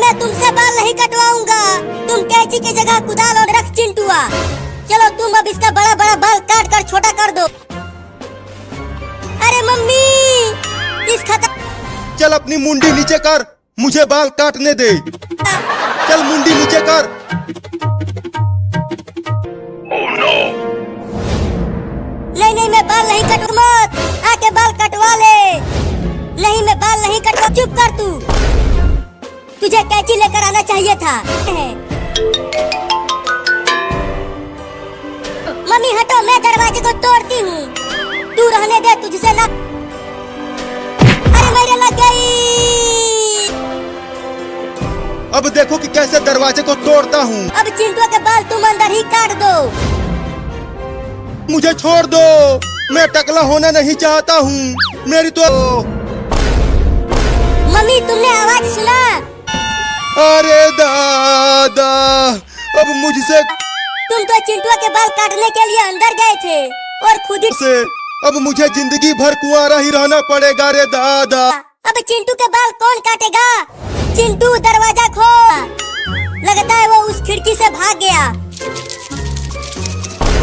मैं तुमसे बाल नहीं कटवाऊंगा। तुम कैंची की जगह कुदाल और रख चिंटुआ। चलो तुम अब इसका बड़ा बड़ा बाल काट कर छोटा कर दो। अरे मम्मी इस खतर। चल अपनी मुंडी नीचे कर, मुझे बाल काटने दे। चल मुंडी नीचे कर। नहीं नहीं मैं बाल नहीं कटवा, मत आके बाल कटवा ले। नहीं मैं बाल नहीं कटवा। चुप कर तू, तुझे कैंची लेकर आना चाहिए था। मम्मी हटो, मैं दरवाजे को तोड़ती हूँ। तू रहने दे, तुझसे ना। अरे मेरे लग गई। अब देखो कि कैसे दरवाजे को तोड़ता हूँ। अब चिंटू के बाल तुम अंदर ही काट दो। मुझे छोड़ दो, मैं टकला होना नहीं चाहता हूँ। मेरी तो मम्मी तुमने आवाज सुना? अरे दादा, अब मुझसे। तुम तो चिंटू के बाल काटने के लिए अंदर गए थे और खुद ही से अब मुझे जिंदगी भर कुंवारा ही रहना पड़ेगा रे दादा। अब चिंटू के बाल कौन काटेगा? चिंटू दरवाजा खोल। लगता है वो उस खिड़की से भाग गया।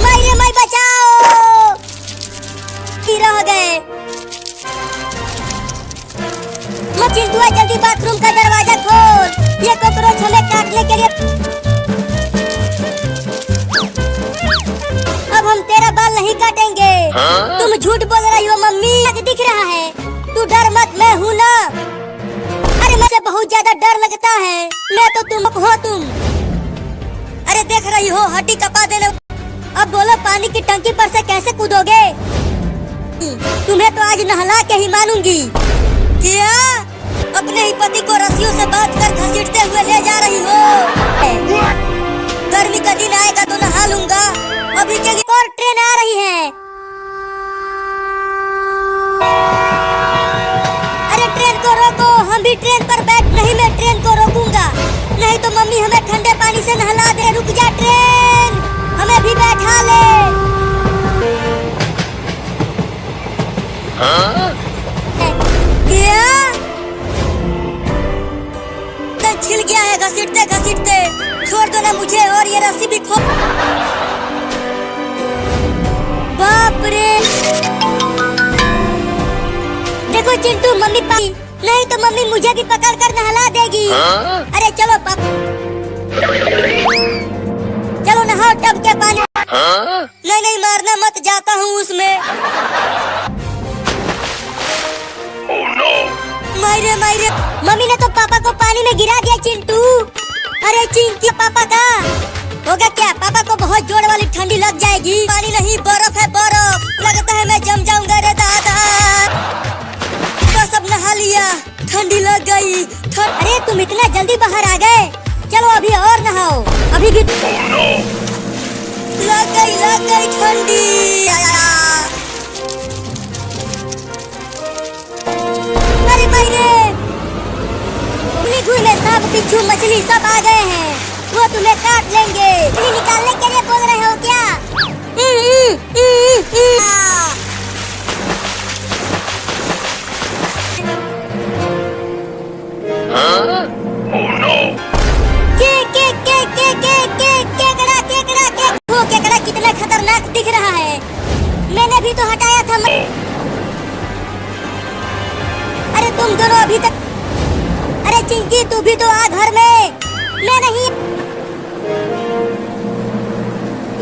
मायरे माय बचाओ, रह गए। चिंटू जल्दी बाथरूम का दरवाजा खोल, ये कॉकरोच हमें काटने के लिए। अब हम तेरा बाल नहीं काटेंगे। तुम झूठ बोल रही हो मम्मी, दिख रहा है। तू डर मत, मैं हूँ ना। अरे मुझे बहुत ज्यादा डर लगता है। मैं तो तुम हो तुम। अरे देख रही हो हड्डी कपा देने। अब बोलो पानी की टंकी पर से कैसे कूदोगे? तुम्हें तो आज नहला के ही मानूंगी। क्या अपने ही पति को रस्सियों से बांध कर घसीटते हुए ले जा रही हो? गर्मी का दिन आएगा तो नहा लूंगा। अभी के लिए और ट्रेन आ रही है। अरे ट्रेन को रोको, हम भी ट्रेन पर बैठ। नहीं मैं ट्रेन को रोकूंगा, नहीं तो मम्मी हमें ठंडे पानी से नहला दे। रुक जा ट्रेन, हमें भी बैठा ले। क्या छिल गया है घसीटते घसीटते। छोड़ दो ना मुझे, और ये रस्सी भी खो। बाप रे, देखो चिंटू मम्मी पानी। नहीं तो मम्मी मुझे भी पकड़ कर नहला देगी। अरे चलो चलो नहाओ टब के पानी। नहीं नहीं मारना मत, जाता हूँ उसमें। मायरे मायरे, मम्मी ने तो पापा को पानी में गिरा दिया चिंटू। अरे चिंटू पापा का होगा क्या? पापा को बहुत जोर वाली ठंडी लग जाएगी। पानी नहीं बर्फ है, बर्फ। लगता है मैं जम जाऊंगा रे दादा। बस अब नहा लिया, ठंडी लग गई। अरे तुम इतना जल्दी बाहर आ गए। चलो अभी और नहाओ। अभी भी लग गई ठंडी। अरे मायरे, में सांप बिच्छू मछली सब आ गए हैं। वो तुम्हें काट लेंगे। निकालने के लिए बोल रहे हो क्या? केकड़ा कितना खतरनाक दिख रहा है। मैंने भी तो हटाया था। अरे तुम दोनों अभी तक। अरे चिंकी तू भी तो आ घर में। मैं नहीं।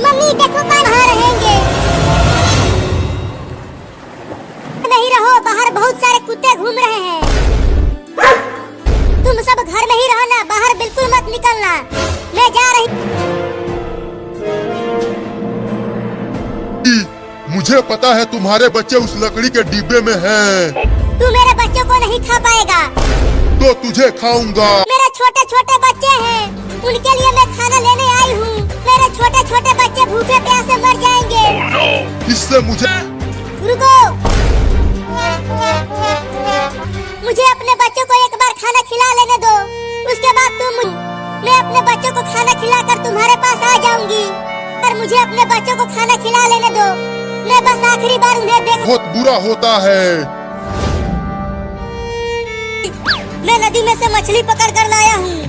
मम्मी देखो बाहर रहेंगे। नहीं रहो, बाहर बहुत सारे कुत्ते घूम रहे हैं। तुम सब घर में ही रहना, बाहर बिल्कुल मत निकलना। मैं जा रही। मुझे पता है तुम्हारे बच्चे उस लकड़ी के डिब्बे में हैं। तू मेरे बच्चों को नहीं खा पाएगा। तो तुझे खाऊंगा। मेरे छोटे छोटे बच्चे हैं, उनके लिए मैं खाना लेने आई हूँ। मेरे छोटे छोटे बच्चे भूखे प्यासे मर जाएंगे। इससे मुझे रुको, मुझे अपने बच्चों को एक बार खाना खिला लेने दो। उसके बाद मैं अपने बच्चों को खाना खिलाकर तुम्हारे पास आ जाऊंगी। पर मुझे अपने बच्चों को खाना खिला लेने दो। मैं बस आखिरी बार उन्हें देख। बहुत बुरा होता है। मैं नदी में से मछली पकड़ कर लाया हूँ।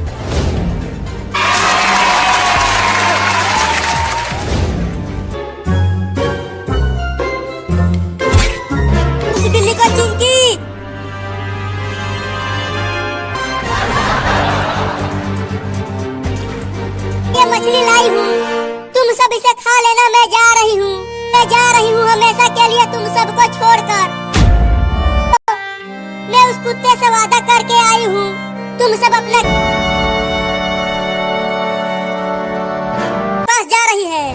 उस बिल्ली को चिंकी, ये मछली लाई हूँ, तुम सब इसे खा लेना। मैं जा रही हूँ, मैं जा रही हूँ हमेशा के लिए तुम सबको छोड़कर। मैं उस कुत्ते से वादा करके आई हूँ, तुम सब अपने पास जा रही है।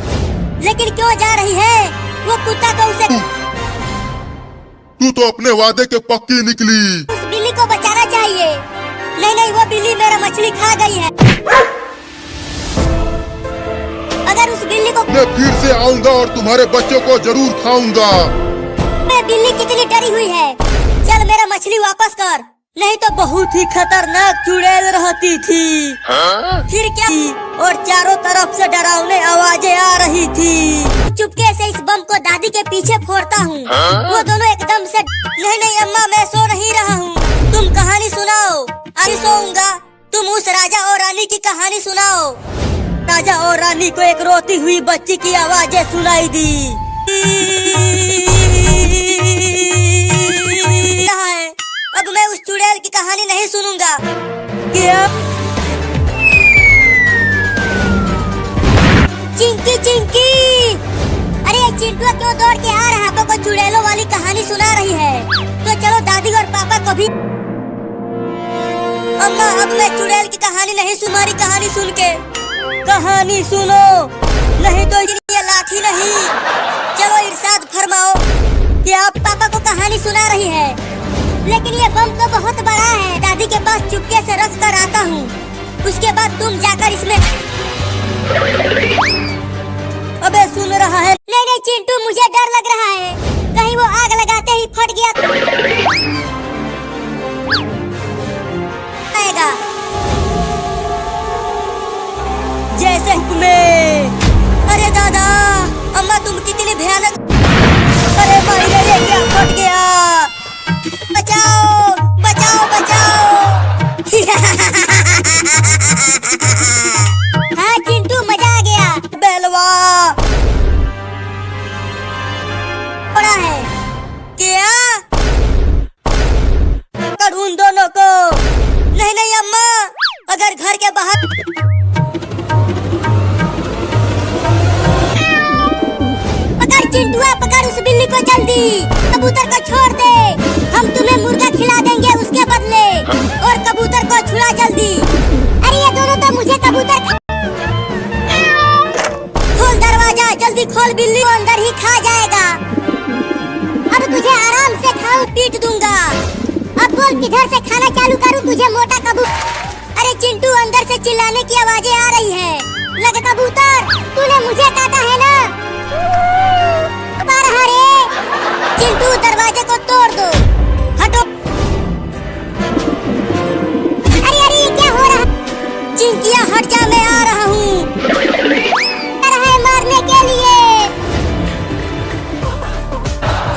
लेकिन क्यों जा रही है? वो कुत्ता तो उसे, तू तो अपने वादे के पक्की निकली। उस बिल्ली को बचाना चाहिए। नहीं नहीं, वो बिल्ली मेरा मछली खा गई है। अगर उस बिल्ली को, मैं फिर से आऊंगा और तुम्हारे बच्चों को जरूर खाऊंगा। मैं बिल्ली कितनी डरी हुई है। चल मेरा मछली वापस कर, नहीं तो बहुत ही खतरनाक चुड़ैल रहती थी। फिर क्या? और चारों तरफ से डरावनी आवाजें आ रही थी। चुपके से इस बम को दादी के पीछे फोड़ता हूँ। वो दोनों एकदम से, नहीं नहीं अम्मा, मैं सो नहीं रहा हूँ, तुम कहानी सुनाओ। अभी सोऊंगा, तुम उस राजा और रानी की कहानी सुनाओ। राजा और रानी को एक रोती हुई बच्ची की आवाजें सुनाई दी। अब मैं उस चुड़ैल की कहानी नहीं सुनूंगा। क्या? चिंकी चिंकी, अरे ये चिंटुआ क्यों दौड़ के आ रहा है? आपको कोई चुड़ैलों वाली कहानी सुना रही है। तो चलो दादी और पापा को भी। अम्मा, अब मैं चुड़ैल की कहानी नहीं, तुम्हारी कहानी सुन के। कहानी सुनो, नहीं तो ये लाठी नहीं। चलो इरशाद फरमाओ कि आप पापा को कहानी सुना रही है। लेकिन ये बम तो बहुत बड़ा है, दादी के पास चुपके से रख कर आता हूँ। उसके बाद तुम जाकर इसमें, अबे सुन रहा है? नहीं नहीं चिंटू, मुझे डर लग रहा है, कहीं वो आग लगाते ही फट गया आएगा। जैसे में, अरे दादा, अम्मा तुम कितनी भयानक। अरे भाई ये क्या फट गया? बचाओ बचाओ बचाओ। हाँ चिंटू, मजा आ गया। बेलवा बड़ा है क्या? पकड़ उन दोनों को। नहीं नहीं अम्मा, अगर घर के बाहर, पकड़ चिंटुआ, पकड़ उस बिल्ली को जल्दी। कबूतर को छोड़ दे, हम तुम्हें मुर्गा खिला देंगे उसके बदले। और कबूतर को छुड़ा जल्दी। अरे ये दोनों तो मुझे कबूतर, खोल दरवाजा जल्दी खोल, बिल्ली को अंदर ही खा जाएगा। अब तुझे आराम से खाऊं, पीट दूंगा। अब बोल किधर से खाना चालू करूं तुझे, मोटा कबूतर। अरे चिंटू, अंदर से चिल्लाने की आवाजें आ रही है। लग कबूतर, तूने मुझे काटा है ना? चिंटू, दरवाजे को तोड़ दो, हटो। अरे अरे ये क्या हो रहा? चिंकिया हट जा, मैं आ रहा हूँ। मारने के लिए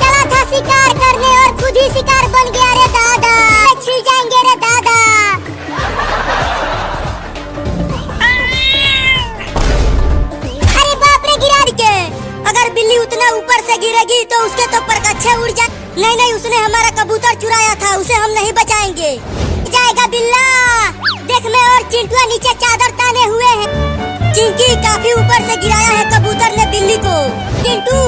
चला था शिकार करने और खुद ही शिकार बन गया। रे दादा, छिल जाएंगे रे दादा। अरे बाप रे, गिरा के। अगर बिल्ली उतना ऊपर से गिरेगी तो उसके तो परकच्छे उड़ जाए। नहीं नहीं, उसने हमारा कबूतर चुराया था, उसे हम नहीं बचाएंगे। जाएगा बिल्ला। देख, मैं और चिंटुआ नीचे चादर ताने हुए हैं। चिंकी, काफी ऊपर से गिराया है कबूतर ने बिल्ली को। चिंटू,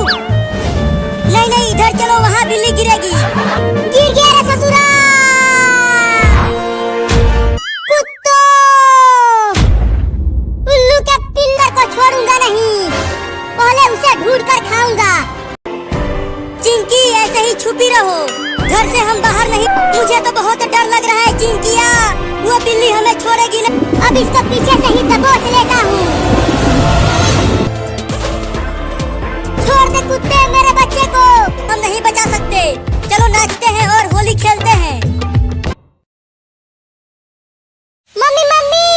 नहीं नहीं इधर चलो, वहाँ बिल्ली गिरेगी। गिर गया रे ससुरा। कुत्तो, उल्लू के पिल्लर को छोड़ूंगा नहीं, पहले उसे ढूंढ कर खाऊंगा। चिंकी, ऐसे ही छुपी रहो, घर से हम बाहर नहीं। मुझे तो बहुत डर लग रहा है चिंकिया, वो बिल्ली हमें छोड़ेगी ना। अब इसको पीछे से ही दबोच लेता हूँ। छोड़ दे कुत्ते मेरे बच्चे को, हम नहीं बचा सकते। चलो नाचते हैं और होली खेलते हैं। मम्मी मम्मी,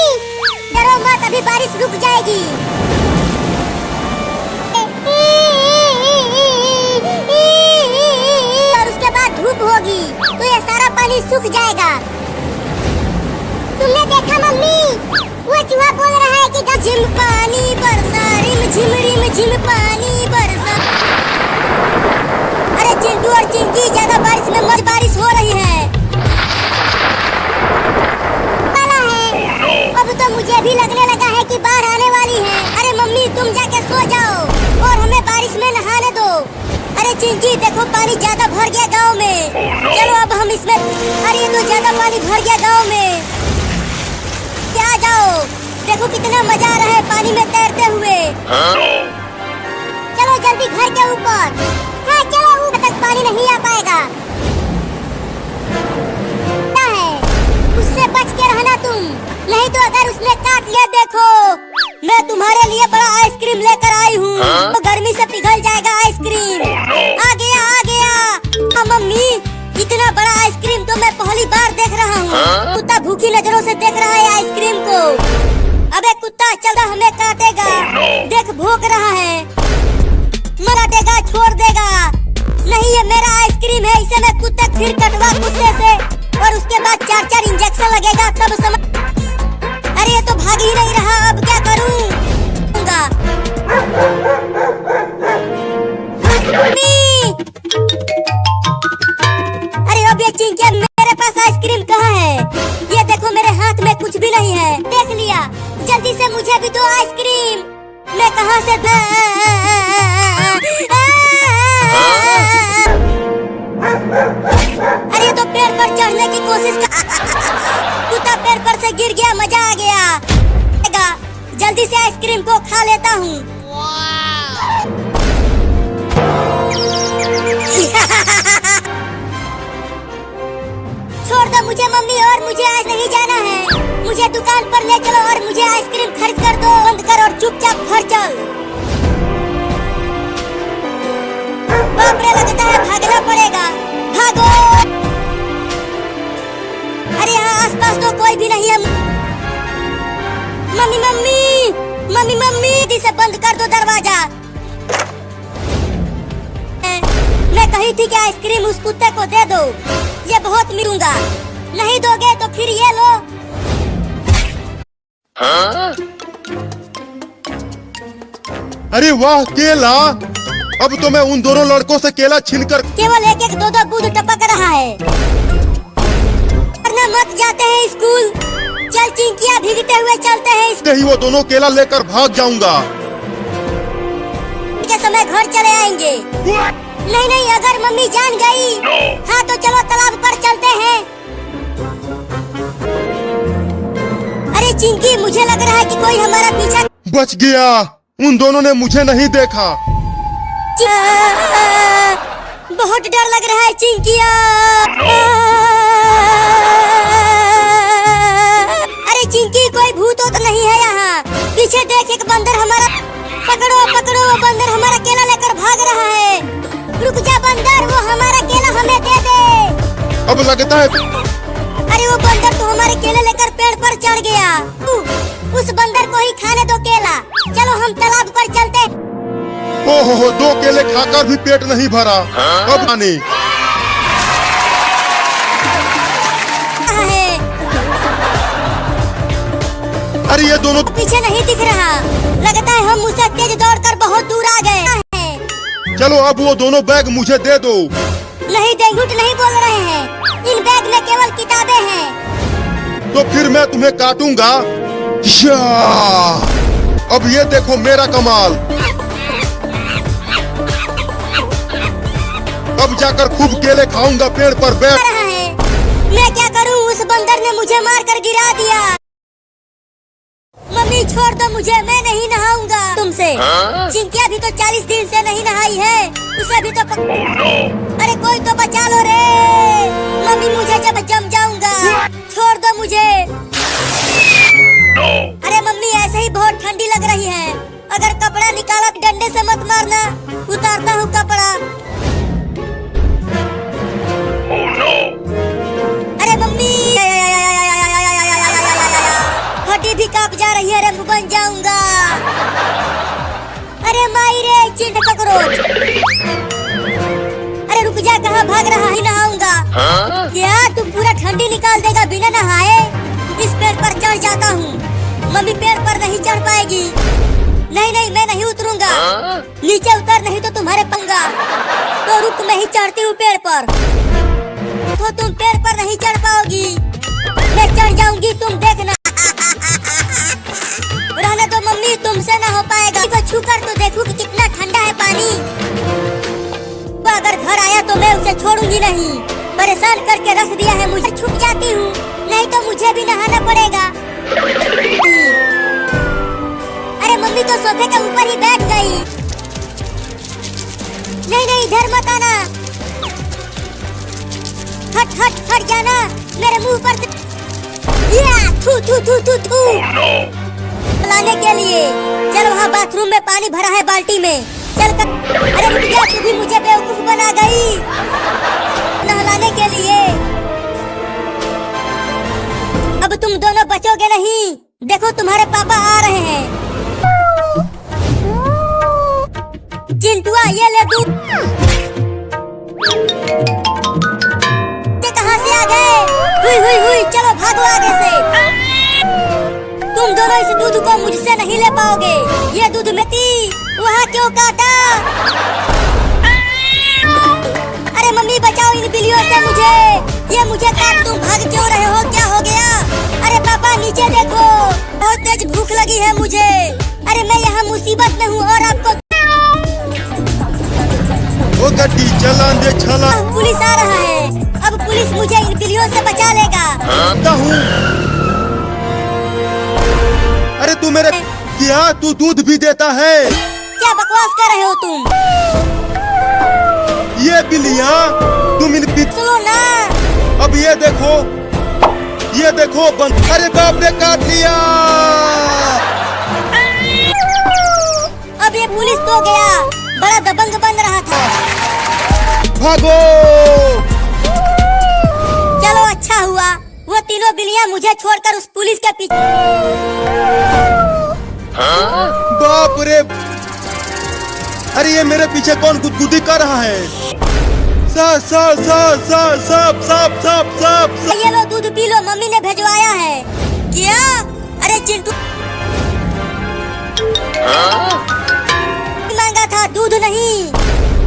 डरो मत, अभी बारिश रुक जाएगी। और उसके बाद धूप होगी तो ये सारा पानी सूख जाएगा। तुमने देखा मम्मी, वो चूहा बोल रहा है कि झिम पानी बरसा, रिम झिम पानी बरसा। अरे चिंटू और चिंकी, ज्यादा बारिश में मत बारिश हो रही है। अब तो मुझे भी लगने लगा है कि बाढ़ आने वाली है। अरे मम्मी तुम जाके सो जाओ और हमें बारिश में नहाने दो। अरे चिंकी देखो पानी ज्यादा भर गया गांव में। चलो अब हम इसमें, अरे ये तो ज्यादा पानी भर गया गांव में। क्या जाओ, देखो कितना मजा आ रहा है पानी में तैरते हुए। चलो जल्दी घर के ऊपर। हाँ चलो, ऊपर तक पानी नहीं आ पाएगा। क्या है, उससे बच के रहना तुम, नहीं तो अगर उसने काट लिया देखो, मैं तुम्हारे लिए बड़ा आइसक्रीम लेकर आई हूँ। तो गर्मी से पिघल जाएगा आइसक्रीम। आ गया आ गया। हाँ मम्मी, इतना बड़ा आइसक्रीम तो मैं पहली बार देख रहा हूँ। कुत्ता भूखी नजरों से देख रहा है आइसक्रीम को। अबे कुत्ता चल, हमें काटेगा। देख भौंक रहा है, काटेगा छोड़ देगा। नहीं ये मेरा आइसक्रीम है, इसे मैं कुत्ते फिर कटवा कुत्ते से, और उसके बाद 4 इंजेक्शन लगेगा तब समझ। अरे ये तो भाग ही नहीं रहा, अब क्या करूं? अरे अब ये चिंकिया, मेरे पास आइसक्रीम कहाँ है? ये देखो मेरे हाथ में कुछ भी नहीं है। देख लिया, जल्दी से मुझे भी दो आइसक्रीम। मैं कहाँ से अरे तो पेड़ पर चढ़ने की कोशिश कर, कुत्ता पेड़ पर से गिर गया, मजा आ गया। जल्दी से आइसक्रीम को खा लेता हूँ। छोड़ दो मुझे मम्मी, और मुझे आज नहीं जाना है। मुझे दुकान पर ले चलो और मुझे आइसक्रीम खरीद कर दो। बंद कर और चुपचाप घर चल। बाप रे, लगता है भागना पड़ेगा। भागो। अरे यहाँ आसपास तो कोई भी नहीं है। मम्मी मम्मी मम्मी मम्मी, जल्दी से बंद कर दो दरवाजा। मैं कही थी कि आइसक्रीम उस कुत्ते को दे दो, ये बहुत मिलूंगा। नहीं दोगे तो फिर ये लो। अरे वाह केला, अब तो मैं उन दोनों लड़कों से केला छीनकर केवल एक एक दो बूंद टपक रहा है। वरना मत जाते हैं स्कूल। चल चिंकिया, भीगते हुए चलते हैं। ही वो दोनों केला लेकर भाग जाऊंगा। के समय घर चले आएंगे। नहीं नहीं, अगर मम्मी जान गई। हाँ तो चलो तालाब पर चलते हैं। अरे चिंकी, मुझे लग रहा है कि कोई हमारा पीछा। बच गया, उन दोनों ने मुझे नहीं देखा। बहुत डर लग रहा है चिंकिया। अरे चिंकी, कोई भूत तो नहीं है यहाँ? पीछे देख, एक बंदर हमारा। पकड़ो पकड़ो, वो बंदर हमारा केला लेकर भाग रहा है। रुक जा बंदर, वो हमारा केला हमें दे दे। अब लगता है। अरे वो बंदर तो हमारे केले लेकर पेड़ पर चढ़ गया। उस बंदर को ही खाने दो केला। चलो हम तालाब पर चलते। ओहो, 2 केले खाकर भी पेट नहीं भरा। अब आने। अरे ये दोनों पीछे नहीं दिख रहा। लगता है हम उससे तेज दौड़कर बहुत दूर आ गए हैं। चलो अब वो दोनों बैग मुझे दे दो। नहीं, झूठ नहीं बोल रहे हैं। इन बैग में केवल किताबें हैं। तो फिर मैं तुम्हें काटूंगा। अब ये देखो मेरा कमाल। अब जाकर खूब केले खाऊंगा पेड़ पर बैठ। मैं क्या करूं, उस बंदर ने मुझे मारकर गिरा दिया। मम्मी छोड़ दो मुझे, मैं नहीं नहाऊंगा तुमसे। चिंकिया भी तो 40 दिन से नहीं नहाई है, उसे भी तो अरे कोई तो बचा लो रे। मम्मी मुझे जब जम जाऊंगा, छोड़ दो मुझे। अरे मम्मी, ऐसे ही बहुत ठंडी लग रही है। अगर कपड़ा निकाला डंडे से मत मारना, उतारता हूँ कपड़ा। अरे मम्मी, हड्डी भी कांप जा रही है रे, बन जाऊंगा। अरे माई रे, चिंट ककरोच। अरे रुक जा, कहाँ भाग रहा है? नहाऊंगा। क्या तू पूरा ठंडी निकाल देगा बिना नहाए? इस पेड़ पर चढ़ जाता हूँ। मम्मी पेड़ पर नहीं चढ़ पाएगी। नहीं नहीं, मैं नहीं उतरूंगा। नीचे उतर नहीं तो तुम्हारे पंगा। तो रुक, मैं ही चढ़ती हूँ पेड़ पर। तो तुम पेड़ पर नहीं चढ़ पाओगी, मैं चढ़ जाऊंगी, तुम देखना। रहने दो मम्मी, तुमसे ना हो पाएगा। इसको छू कर तो देखूं कि कितना ठंडा है पानी। वो अगर घर आया तो मैं उसे छोड़ूंगी नहीं। परेशान करके रख दिया है मुझे। छुप जाती हूँ, नहीं तो मुझे भी नहाना पड़ेगा। अरे मम्मी तो सोफे के ऊपर ही बैठ गई। नहीं नहीं, इधर मत आना। हट हट हट जाना मेरे मुंह पर से। थू थू थू थू थू। लाने के लिए चल, वहाँ बाथरूम में पानी भरा है बाल्टी में। चल कर। अरे रुक जा, तू भी मुझे बेवकूफ बना गई। नहलाने के लिए अब तुम दोनों बचोगे नहीं। देखो तुम्हारे पापा आ रहे हैं। चिंटुआ ये ले दूध। ये कहाँ से आ गए? हुई हुई हुई, चलो भागो आगे से। तुम दोनों इस दूध को मुझसे नहीं ले पाओगे। ये दूध में थी, वहाँ क्यों काटा? अरे मम्मी बचाओ इन बिल्लियों से मुझे। ये मुझे काट, तुम भाग क्यों रहे हो? क्या हो गया? अरे पापा नीचे देखो, बहुत तेज भूख लगी है मुझे। अरे मैं यहाँ मुसीबत में हूँ और आपको। ओ गड्डी चलान दे छला। पुलिस आ रहा है। अब पुलिस मुझे इन बिल्लियों से बचा लेगा। अरे तू मेरे क्या, तू दूध भी देता है? क्या बकवास कर रहे हो तुम? ये बिल्लियाँ तुम इन सुनो ना। अब ये देखो बंद। अरे बाप ने काट लिया। अब ये पुलिस तो गया, बड़ा दबंग बन रहा था। भागो। चलो अच्छा हुआ, वो तीनों बिल्लियाँ मुझे छोड़कर उस पुलिस के पीछे। बाप रे, अरे ये मेरे पीछे कौन गुदगुदी कर रहा है? सब सब सब सब सब सब सब सब। ये लो दूध पी लो, मम्मी ने भिजवाया है। क्या? अरे चिंटू मांगा था, दूध नहीं।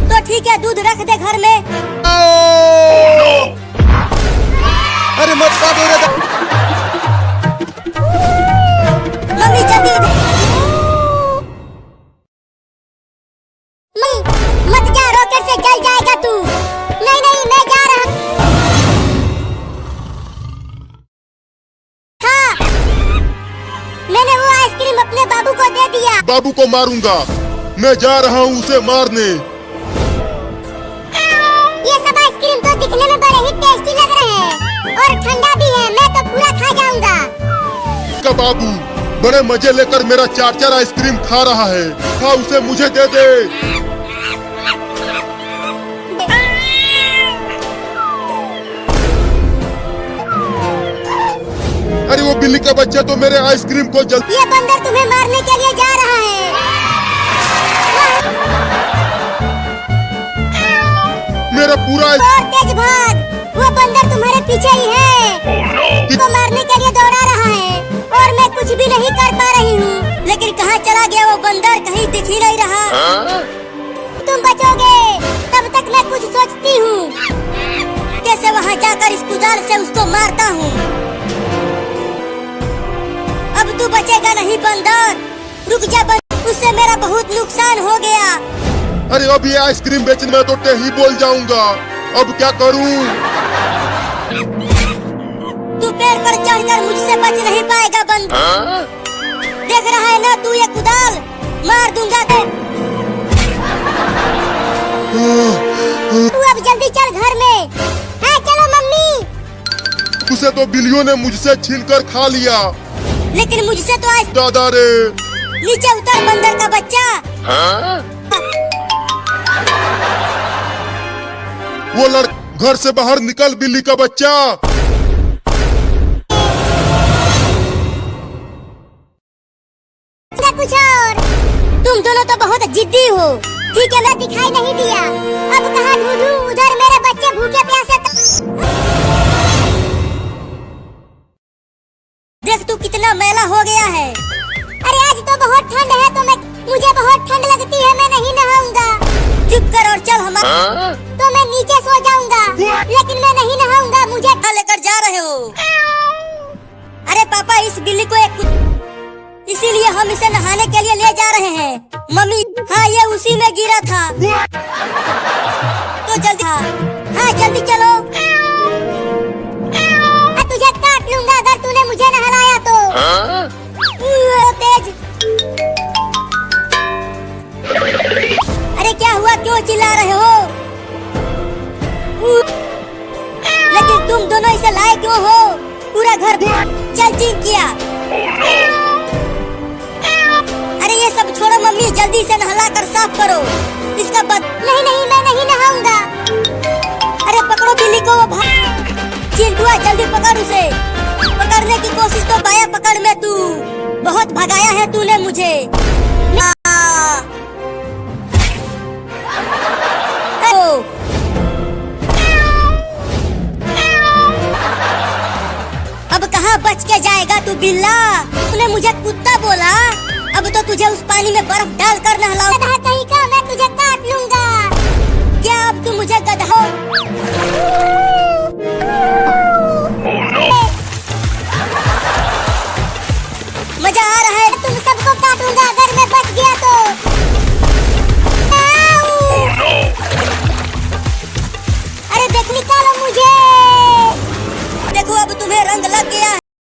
तो ठीक है, दूध रख दे घर में। अरे मत काटो रे। मम्मी जल्दी मत जा, रॉकेट से जल जाएगा तू। नहीं नहीं, मैं जा रहा। हाँ, मैंने वो आइसक्रीम अपने बाबू को दे दिया। बाबू को मारूंगा, मैं जा रहा हूँ उसे मारने। ये सब आइसक्रीम तो दिखने में बड़े ही टेस्टी लग रहे हैं और ठंडा भी है। मैं तो पूरा खा जाऊंगा। का बाबू बड़े मजे लेकर मेरा 4-4 आइसक्रीम खा रहा है। खा, उसे मुझे दे दे। अरे वो बिल्ली का बच्चा तो मेरे आइसक्रीम को जल्दी। ये बंदर तुम्हें मारने के लिए जा रहा है। मेरा पूरा और तेज भाग, वो बंदर तुम्हारे पीछे ही है। तो मारने के लिए दौड़ा रहा है और मैं कुछ भी नहीं कर पा रही हूँ। लेकिन कहाँ चला गया वो बंदर? कहीं दिख ही नहीं रहा। तुम बचोगे तब तक मैं कुछ सोचती हूँ। कैसे वहाँ जाकर इस कुदाल से उसको मारता हूँ। अब तू बचेगा नहीं बंदर। रुक जा बंदर, उससे मेरा बहुत नुकसान हो गया। अरे अब ये आइसक्रीम बेचने में तो ही बोल जाऊंगा। अब क्या करूं? तू पेड़ पर चढ़कर मुझसे बच नहीं पाएगा बंदर। देख रहा है ना तू ये कुदाल? मार दूंगा तू। तू अब जल्दी चल घर में। हाँ चलो मम्मी। उसे तो बिल्लियों ने मुझसे छीनकर खा लिया। लेकिन मुझसे तो आज। दादा रे, नीचे उतर बंदर का बच्चा। वो घर से बाहर निकल बिल्ली का बच्चा। कुछ और। तुम दोनों तो बहुत जिद्दी हो। ठीक है, मैं दिखाई नहीं दिया। अब कहाँ ढूंढूं? उधर मेरे बच्चे भूखे प्यासे पूरा मैला हो गया है। अरे आज तो बहुत ठंड है तो मुझे बहुत ठंड लगती है, मैं नहीं नहाऊंगा। चुप कर और चल हमारा। तो मैं नीचे सो जाऊंगा, लेकिन मैं नहीं नहाऊंगा। मुझे कहाँ लेकर जा रहे हो? अरे पापा, इस बिल्ली को इसीलिए हम इसे नहाने के लिए ले जा रहे हैं। मम्मी, हाँ ये उसी में गिरा था। तो जल्दी, हाँ जल्दी चलो। तुझे काट लूंगा अगर तूने मुझे नहलाया तो। तेज। अरे क्या हुआ, क्यों चिल्ला रहे हो? लेकिन तुम दोनों इसे लाए क्यों हो? पूरा घर चल चीन किया। अरे ये सब छोड़ो मम्मी, जल्दी से नहला कर साफ करो इसका नहीं नहीं, मैं नहीं नहाऊंगा। अरे पकड़ो बिल्ली को, वो चिंटुआ जल्दी पकड़ उसे। पकड़ने की कोशिश तो बाया पकड़ में तू बहुत भगाया है तूने मुझे। अब कहाँ बच के जाएगा तू बिल्ला? तूने मुझे कुत्ता बोला, अब तो तुझे उस पानी में बर्फ डालकर नहलाऊंगा। कहीं का